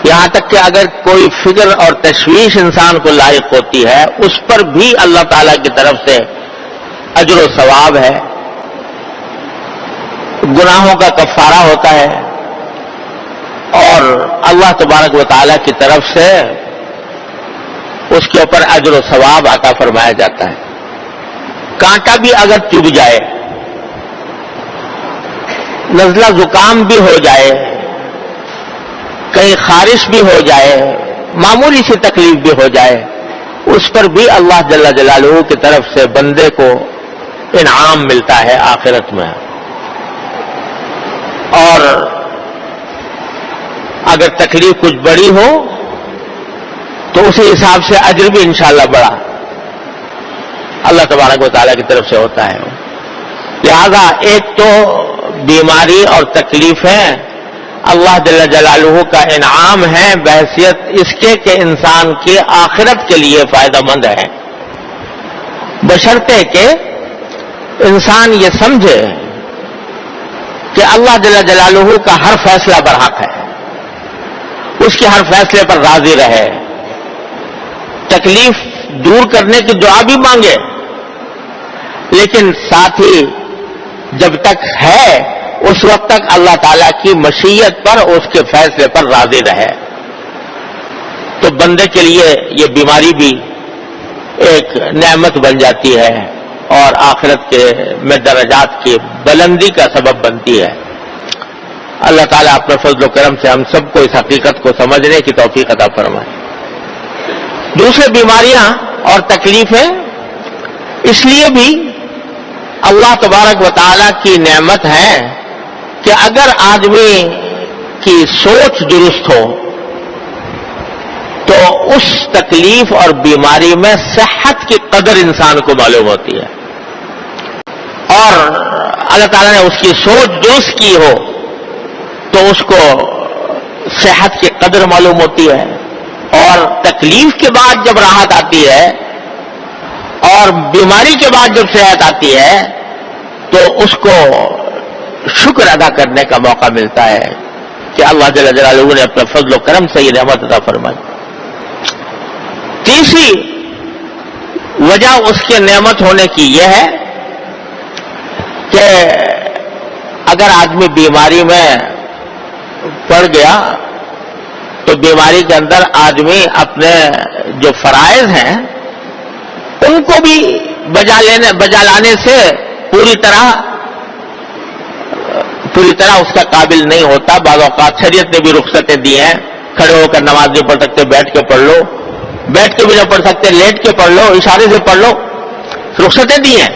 یہاں تک کہ اگر کوئی فکر اور تشویش انسان کو لاحق ہوتی ہے اس پر بھی اللہ تعالی کی طرف سے اجر و ثواب ہے، گناہوں کا کفارہ ہوتا ہے، اور اللہ تبارک و تعالی کی طرف سے اس کے اوپر اجر و ثواب عطا فرمایا جاتا ہے۔ کانٹا بھی اگر چبھ جائے، نزلہ زکام بھی ہو جائے، کہیں خارش بھی ہو جائے، معمولی سی تکلیف بھی ہو جائے، اس پر بھی اللہ جل جلالہ کی طرف سے بندے کو انعام ملتا ہے آخرت میں۔ اور اگر تکلیف کچھ بڑی ہو تو اسی حساب سے اجر بھی انشاءاللہ بڑا اللہ تبارک و تعالیٰ کی طرف سے ہوتا ہے۔ لہذا ایک تو بیماری اور تکلیفیں اللہ جل جلالہ کا انعام ہے بحیثیت اس کے کہ انسان کی آخرت کے لیے فائدہ مند ہے، بشرطے کہ انسان یہ سمجھے کہ اللہ جل جلالہ کا ہر فیصلہ برحق ہے، اس کے ہر فیصلے پر راضی رہے، تکلیف دور کرنے کی دعا بھی مانگے، لیکن ساتھ ہی جب تک ہے اس وقت تک اللہ تعالیٰ کی مشیت پر، اس کے فیصلے پر راضی رہے۔ تو بندے کے لیے یہ بیماری بھی ایک نعمت بن جاتی ہے اور آخرت کے میں درجات کی بلندی کا سبب بنتی ہے۔ اللہ تعالیٰ اپنے فضل و کرم سے ہم سب کو اس حقیقت کو سمجھنے کی توفیق عطا فرمائے۔ دوسرے بیماریاں اور تکلیفیں اس لیے بھی اللہ تبارک و تعالیٰ کی نعمت ہے کہ اگر آدمی کی سوچ درست ہو تو اس تکلیف اور بیماری میں صحت کی قدر انسان کو معلوم ہوتی ہے، اور اللہ تعالیٰ نے اس کی سوچ درست کی ہو تو اس کو صحت کی قدر معلوم ہوتی ہے، اور تکلیف کے بعد جب راحت آتی ہے اور بیماری کے بعد جب صحت آتی ہے تو اس کو شکر ادا کرنے کا موقع ملتا ہے کہ اللہ جل جلالہ نے اپنے فضل و کرم سے یہ نعمت عطا فرمائی۔ تیسری وجہ اس کے نعمت ہونے کی یہ ہے کہ اگر آدمی بیماری میں پڑ گیا تو بیماری کے اندر آدمی اپنے جو فرائض ہیں ان کو بھی بجا لانے سے پوری طرح اس کا قابل نہیں ہوتا۔ بعض اوقات شریعت نے بھی رخصتیں دی ہیں، کھڑے ہو کر نماز نہیں پڑھ سکتے، بیٹھ کے پڑھ لو، بیٹھ کے بھی نہ پڑھ سکتے لیٹ کے پڑھ لو، اشارے سے پڑھ لو، رخصتیں دی ہیں۔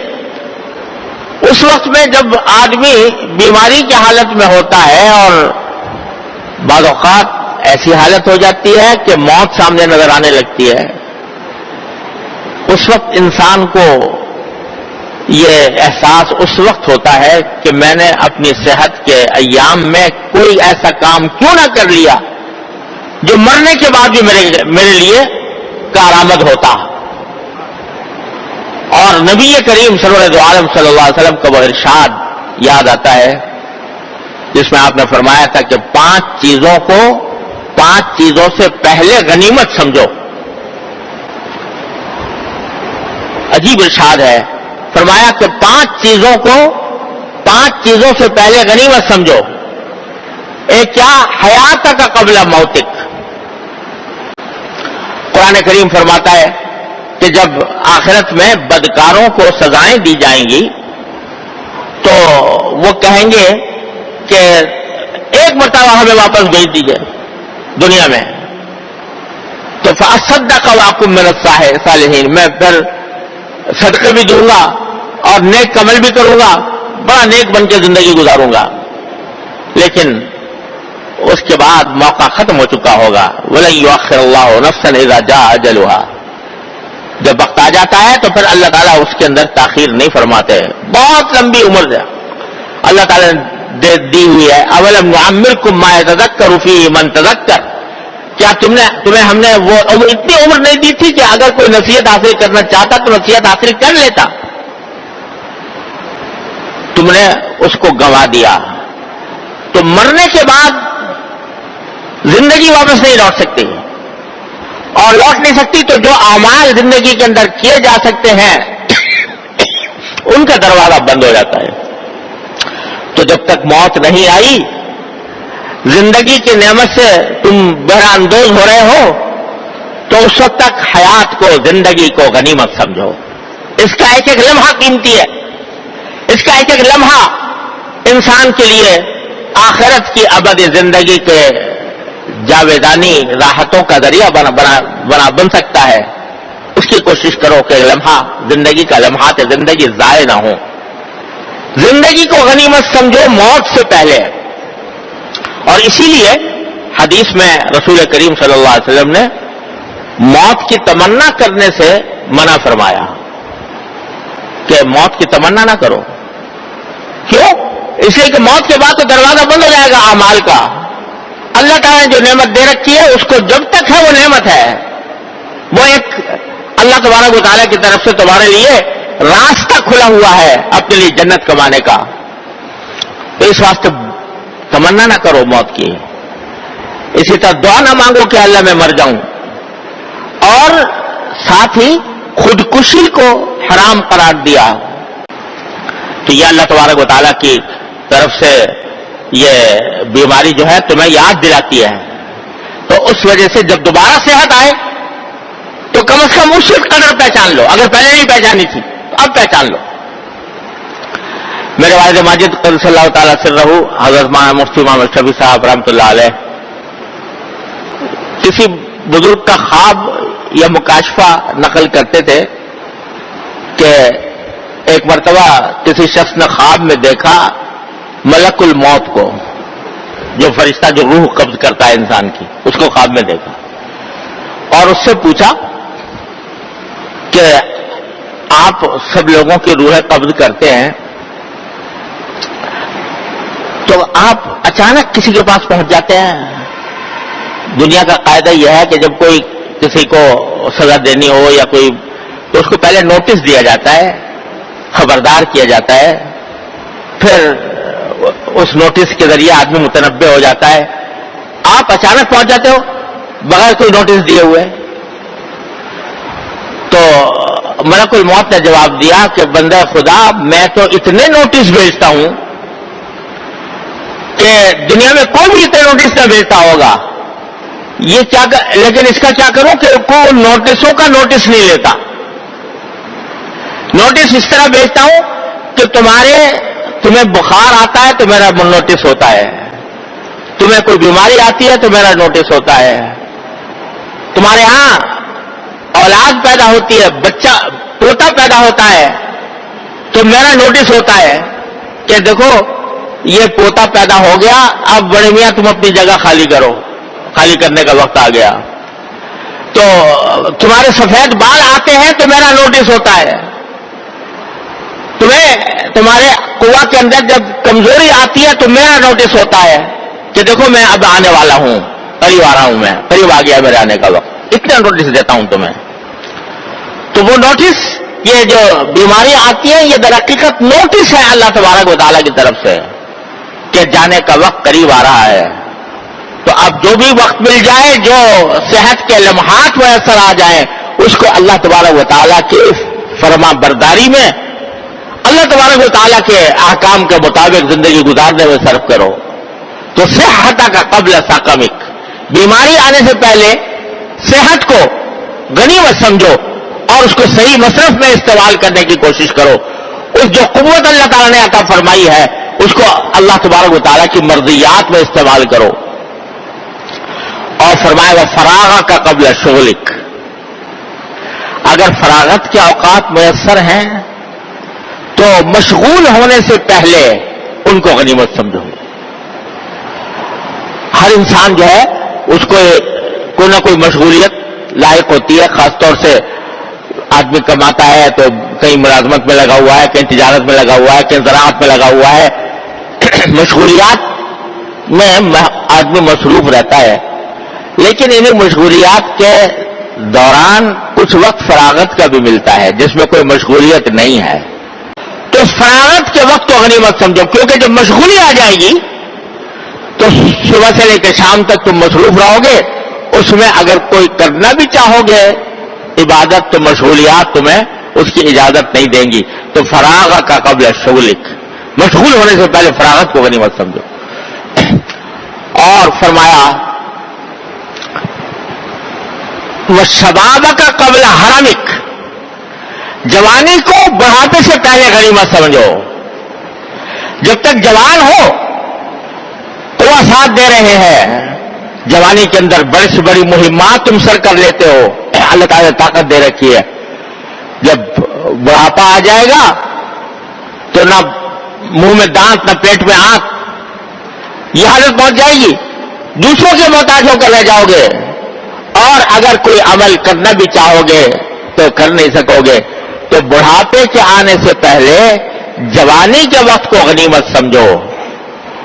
اس وقت میں جب آدمی بیماری کی حالت میں ہوتا ہے اور بعض اوقات ایسی حالت ہو جاتی ہے کہ موت سامنے نظر آنے لگتی ہے، اس وقت انسان کو یہ احساس اس وقت ہوتا ہے کہ میں نے اپنی صحت کے ایام میں کوئی ایسا کام کیوں نہ کر لیا جو مرنے کے بعد بھی میرے لیے کارآمد ہوتا۔ اور نبی کریم سرور عالم صلی اللہ علیہ وسلم کا وہ ارشاد یاد آتا ہے جس میں آپ نے فرمایا تھا کہ 5 چیزوں سے پہلے غنیمت سمجھو۔ عجیب ارشاد ہے، فرمایا کہ 5 چیزوں سے پہلے غنیمت سمجھو۔ ایک کیا؟ حیات کا قبل موتک۔ قرآن کریم فرماتا ہے کہ جب آخرت میں بدکاروں کو سزائیں دی جائیں گی تو وہ کہیں گے کہ ایک مرتبہ ہمیں واپس بھیج دیجیے دنیا میں، تو فاصدق واکم من الصالحین، میں پھر صدقے بھی دوں گا اور نیک عمل بھی کروں گا، بڑا نیک بن کے زندگی گزاروں گا۔ لیکن اس کے بعد موقع ختم ہو چکا ہوگا، وَلَن يُؤَخِّرَ اللَّهُ نَفْسًا إِذَا جَاءَ أَجَلُهَا، جب وقت آ جاتا ہے تو پھر اللہ تعالیٰ اس کے اندر تاخیر نہیں فرماتے۔ بہت لمبی عمر ہے اللہ تعالیٰ نے دی ہوئی ہے۔ أَوَلَمْ نُعَمِّرْكُم مَّا يَتَذَكَّرُ فِيهِ مَن تَذَكَّرَ، کیا تمہیں ہم نے وہ اتنی عمر نہیں دی تھی کہ اگر کوئی نصیحت حاصل کرنا چاہتا تو نصیحت حاصل کر لیتا؟ تم نے اس کو گنوا دیا۔ تو مرنے کے بعد زندگی واپس نہیں لوٹ سکتی، اور لوٹ نہیں سکتی تو جو اعمال زندگی کے اندر کیے جا سکتے ہیں ان کا دروازہ بند ہو جاتا ہے. تو جب تک موت نہیں آئی، زندگی کی نعمت سے تم بہراندوز ہو رہے ہو، تو اس وقت تک حیات کو، زندگی کو غنیمت سمجھو. اس کا ایک ایک لمحہ قیمتی ہے. اس کا ایک ایک لمحہ انسان کے لیے آخرت کی ابدی زندگی کے جاویدانی راحتوں کا ذریعہ بن سکتا ہے. اس کی کوشش کرو کہ لمحہ، زندگی کا لمحات زندگی ضائع نہ ہو. زندگی کو غنیمت سمجھو موت سے پہلے. اور اسی لیے حدیث میں رسول کریم صلی اللہ علیہ وسلم نے موت کی تمنا کرنے سے منع فرمایا کہ موت کی تمنا نہ کرو. کیوں؟ اس لیے کہ موت کے بعد تو دروازہ بند ہو جائے گا اعمال کا. اللہ تعالیٰ نے جو نعمت دے رکھی ہے اس کو جب تک ہے وہ نعمت ہے، وہ ایک اللہ تبارک و تعالیٰ کی طرف سے تمہارے لیے راستہ کھلا ہوا ہے اپنے لیے جنت کمانے کا. تو اس واسطے تمنا نہ کرو موت کی. اسی طرح دعا نہ مانگو کہ اللہ میں مر جاؤں، اور ساتھ ہی خودکشی کو حرام قرار دیا. تو یہ اللہ تبارک و تعالیٰ کی طرف سے یہ بیماری جو ہے تمہیں یاد دلاتی ہے. تو اس وجہ سے جب دوبارہ صحت آئے تو کم از کم اس قدر پہچان لو. اگر پہلے نہیں پہچانی تھی تو اب پہچان لو. میرے والد ماجد قدس اللہ تعالیٰ سرہ حضرت مفتی محمد شفیع صاحب رحمۃ اللہ علیہ کسی بزرگ کا خواب یا مکاشفہ نقل کرتے تھے کہ ایک مرتبہ کسی شخص نے خواب میں دیکھا ملک الموت کو، جو فرشتہ جو روح قبض کرتا ہے انسان کی، اس کو خواب میں دیکھا. اور اس سے پوچھا کہ آپ سب لوگوں کی روحیں قبض کرتے ہیں، تو آپ اچانک کسی کے پاس پہنچ جاتے ہیں. دنیا کا قاعدہ یہ ہے کہ جب کوئی کسی کو سزا دینی ہو یا کوئی، تو اس کو پہلے نوٹس دیا جاتا ہے، خبردار کیا جاتا ہے، پھر اس نوٹس کے ذریعے آدمی متنبع ہو جاتا ہے. آپ اچانک پہنچ جاتے ہو بغیر کوئی نوٹس دیے ہوئے. تو ملک الموت نے جواب دیا کہ بندہ خدا، میں تو اتنے نوٹس بھیجتا ہوں کہ دنیا میں کوئی بھی اتنے نوٹس نہ بھیجتا ہوگا. یہ کیا، لیکن اس کا کیا کروں کہ کوئی نوٹسوں کا نوٹس نہیں لیتا. نوٹس اس طرح بھیجتا ہوں کہ تمہیں بخار آتا ہے تو میرا نوٹس ہوتا ہے، تمہیں کوئی بیماری آتی ہے تو میرا نوٹس ہوتا ہے، تمہارے ہاں اولاد پیدا ہوتی ہے، بچہ پوتا پیدا ہوتا ہے تو میرا نوٹس ہوتا ہے کہ دیکھو یہ پوتا پیدا ہو گیا، اب بڑے میاں تم اپنی جگہ خالی کرو، خالی کرنے کا وقت آ گیا. تو تمہارے سفید بال آتے ہیں تو میرا نوٹس ہوتا ہے. تمہارے قوا کے اندر جب کمزوری آتی ہے تو میرا نوٹس ہوتا ہے کہ دیکھو میں اب آنے والا ہوں، قریب آ رہا ہوں، میں قریب آ گیا میرے آنے کا وقت. اتنا نوٹس دیتا ہوں تمہیں. تو وہ نوٹس، یہ جو بیماریاں آتی ہیں یہ در حقیقت نوٹس ہے اللہ تبارک و تعالیٰ کی طرف سے کہ جانے کا وقت قریب آ رہا ہے. تو اب جو بھی وقت مل جائے، جو صحت کے لمحات میسر آ جائیں، اس کو اللہ تبارک و تعالیٰ کی فرما برداری میں، اللہ تبارک و تعالیٰ کے احکام کے مطابق زندگی گزارنے میں صرف کرو. تو صحت کا قبل سقمک، بیماری آنے سے پہلے صحت کو غنیمت سمجھو اور اس کو صحیح مصرف میں استعمال کرنے کی کوشش کرو. اس جو قوت اللہ تعالیٰ نے عطا فرمائی ہے اس کو اللہ تبارک و تعالیٰ کی مرضیات میں استعمال کرو. اور فرمائے گا فراغ کا قبل شغلک، اگر فراغت کے اوقات میسر ہیں تو مشغول ہونے سے پہلے ان کو غنیمت سمجھو. ہر انسان جو ہے اس کو کوئی نہ کوئی مشغولیت لاحق ہوتی ہے. خاص طور سے آدمی کماتا ہے تو کہیں ملازمت میں لگا ہوا ہے، کہیں تجارت میں لگا ہوا ہے، کہیں زراعت میں لگا ہوا ہے. مشغولیات میں آدمی مصروف رہتا ہے، لیکن انہیں مشغولیات کے دوران کچھ وقت فراغت کا بھی ملتا ہے جس میں کوئی مشغولیت نہیں ہے. تو فراغت کے وقت کو غنیمت سمجھو، کیونکہ جب مشغولی آ جائے گی تو صبح سے لے کے شام تک تم مصروف رہو گے، اس میں اگر کوئی کرنا بھی چاہو گے عبادت تو مشغولیات تمہیں اس کی اجازت نہیں دیں گی. تو فراغ کا قبل شغلک، مشغول ہونے سے پہلے فراغت کو غنیمت سمجھو. اور فرمایا وشباب کا قبل حرمک، جوانی کو بڑھاپے سے پہلے غنیمت سمجھو. جب تک جوان ہو قوہ ساتھ دے رہے ہیں، جوانی کے اندر بڑی سے بڑی مہمات تم سر کر لیتے ہو، اللہ تعالیٰ نے طاقت دے رکھی ہے. جب بڑھاپا آ جائے گا تو نہ منہ میں دانت نہ پیٹ میں آنکھ، یہ حالت پہنچ جائے گی، دوسروں کے محتاج ہو کر رہ جاؤ گے. اور اگر کوئی عمل کرنا بھی چاہو گے تو کر نہیں سکو گے. تو بڑھاپے کے آنے سے پہلے جوانی کے وقت کو غنیمت سمجھو.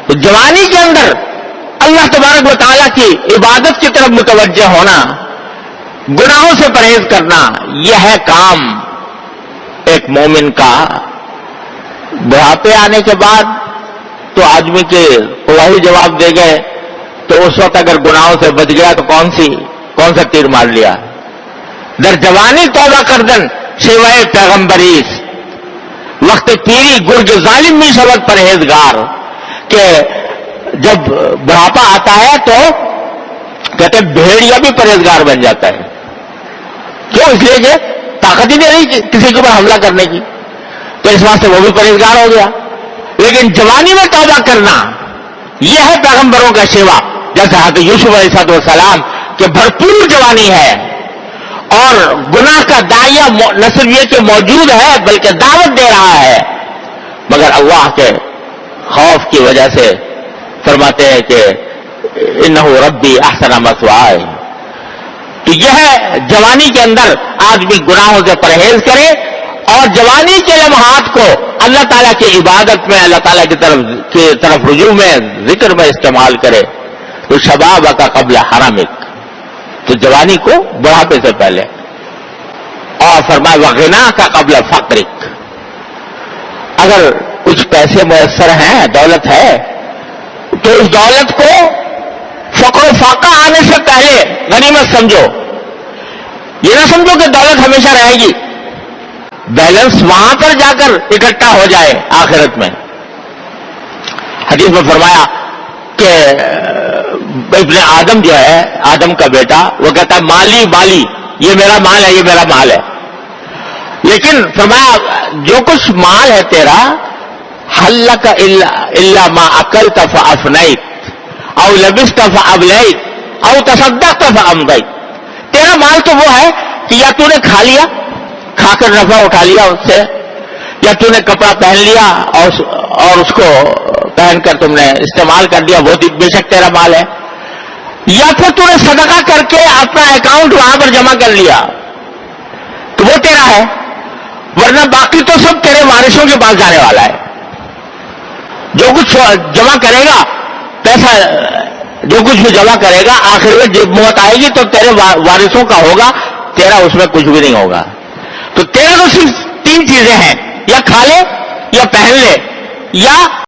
تو جوانی کے اندر اللہ تبارک و تعالیٰ کی عبادت کی طرف متوجہ ہونا، گناہوں سے پرہیز کرنا، یہ ہے کام ایک مومن کا. بڑھاپے آنے کے بعد تو آدمی کے وہی جواب دے گئے، تو اس وقت اگر گناہوں سے بچ گیا تو کون سا تیر مار لیا. در جوانی توبہ کردن سوائے پیغمبریس، وقت پیری گرگ ظالم میں سبق پرہیزگار. کہ جب بڑھاپا آتا ہے تو کہتے ہیں بھیڑیا بھی پرہیزگار بن جاتا ہے. کیوں؟ اس لیے کہ طاقت ہی نہیں رہی کسی کے اوپر حملہ کرنے کی، تو اس واسطے وہ بھی پرہیزگار ہو گیا. لیکن جوانی میں توبہ کرنا یہ ہے پیغمبروں کا شیوا. جیسے حضرت یوسف علیہ السلام کہ بھرپور جوانی ہے اور گناہ کا داعیہ نہ صرف یہ کہ موجود ہے بلکہ دعوت دے رہا ہے، مگر اللہ کے خوف کی وجہ سے فرماتے ہیں کہ انہ ربی احسن مثوائے. تو یہ ہے جوانی کے اندر آدمی گناہوں سے پرہیز کرے اور جوانی کے لمحات کو اللہ تعالیٰ کی عبادت میں، اللہ تعالیٰ کی طرف رجوع میں، ذکر میں استعمال کرے. تو شباب کا قبل حرمک، تو جوانی کو بڑھاپے سے پہلے. اور فرمایا وغنا کا قبل فقرک، اگر کچھ پیسے میسر ہیں، دولت ہے، تو اس دولت کو فقر و فاقہ آنے سے پہلے غنیمت سمجھو. یہ نہ سمجھو کہ دولت ہمیشہ رہے گی، بیلنس وہاں پر جا کر اکٹھا ہو جائے آخرت میں. حدیث میں فرمایا کہ ابن آدم جو ہے، آدم کا بیٹا، وہ کہتا ہے مالی مالی، یہ میرا مال ہے، یہ میرا مال ہے. لیکن فرمایا جو کچھ مال ہے تیرا، حلک الا ما اکلت فافنیت او لبست فابلیت او تصدقت فامضیت. تیرا مال تو وہ ہے کہ یا تو نے کھا لیا، کھا کر نفع اٹھا لیا اس سے، یا تو نے کپڑا پہن لیا اور اس کو پہن کر تم نے استعمال کر دیا، وہ بے شک تیرا مال ہے، یا پھر تو نے صدقہ کر کے اپنا اکاؤنٹ وہاں پر جمع کر لیا تو وہ تیرا ہے. ورنہ باقی تو سب تیرے وارثوں کے پاس جانے والا ہے. جو کچھ جمع کرے گا پیسہ، جو کچھ بھی جمع کرے گا آخر میں جب موت آئے گی تو تیرے وارثوں کا ہوگا، تیرا اس میں کچھ بھی نہیں ہوگا. تو تیرا تو صرف 3 چیزیں ہیں، یا کھا لے، یا پہن لے، یا